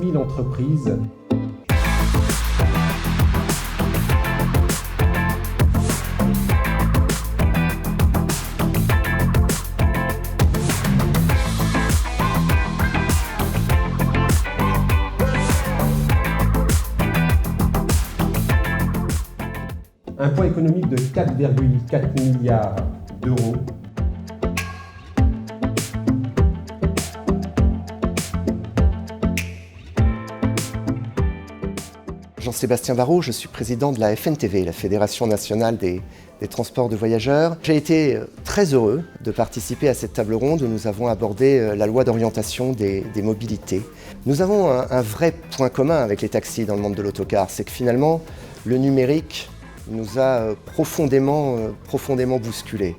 000 entreprises. Un poids économique de 4,4 milliards d'euros. Jean-Sébastien Barrault, je suis président de la FNTV, la Fédération nationale des transports de voyageurs. J'ai été très heureux de participer à cette table ronde où nous avons abordé la loi d'orientation des mobilités. Nous avons un vrai point commun avec les taxis dans le monde de l'autocar, c'est que finalement le numérique nous a profondément bousculés.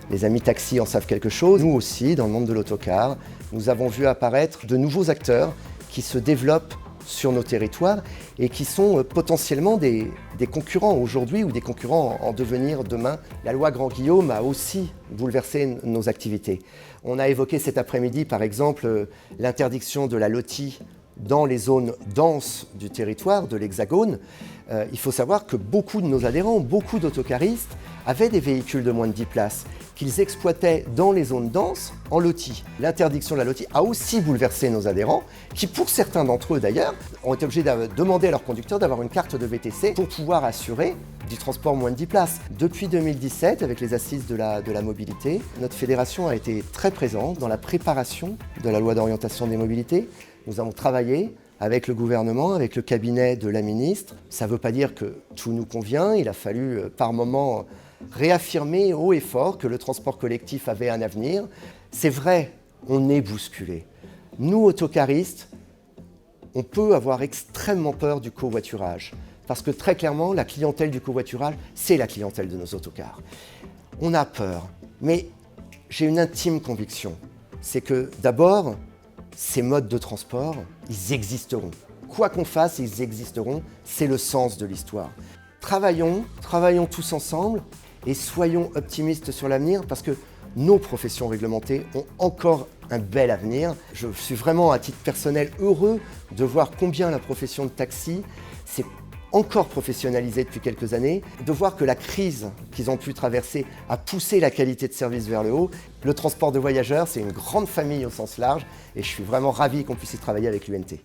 Les amis taxis en savent quelque chose. Nous aussi, dans le monde de l'autocar, nous avons vu apparaître de nouveaux acteurs qui se développent sur nos territoires et qui sont potentiellement des concurrents aujourd'hui ou des concurrents en devenir demain. La loi Grand-Guillaume a aussi bouleversé nos activités. On a évoqué cet après-midi, par exemple, l'interdiction de la LOTI dans les zones denses du territoire, de l'Hexagone. Il faut savoir que beaucoup de nos adhérents, beaucoup d'autocaristes, avaient des véhicules de moins de 10 places qu'ils exploitaient dans les zones denses en LOTI. L'interdiction de la LOTI a aussi bouleversé nos adhérents, qui pour certains d'entre eux d'ailleurs, ont été obligés de demander à leurs conducteurs d'avoir une carte de VTC pour pouvoir assurer du transport moins de 10 places. Depuis 2017, avec les assises de la mobilité, notre fédération a été très présente dans la préparation de la loi d'orientation des mobilités. Nous avons travaillé avec le gouvernement, avec le cabinet de la ministre. Ça ne veut pas dire que tout nous convient. Il a fallu par moments réaffirmer haut et fort que le transport collectif avait un avenir. C'est vrai, on est bousculé. Nous, autocaristes, on peut avoir extrêmement peur du covoiturage. Parce que très clairement, la clientèle du covoiturage, c'est la clientèle de nos autocars. On a peur, mais j'ai une intime conviction. C'est que d'abord, ces modes de transport, ils existeront. Quoi qu'on fasse, ils existeront. C'est le sens de l'histoire. Travaillons tous ensemble et soyons optimistes sur l'avenir parce que nos professions réglementées ont encore un bel avenir. Je suis vraiment, à titre personnel, heureux de voir combien la profession de taxi s'est encore professionnalisée depuis quelques années, de voir que la crise qu'ils ont pu traverser a poussé la qualité de service vers le haut. Le transport de voyageurs, c'est une grande famille au sens large et je suis vraiment ravi qu'on puisse y travailler avec l'UNT.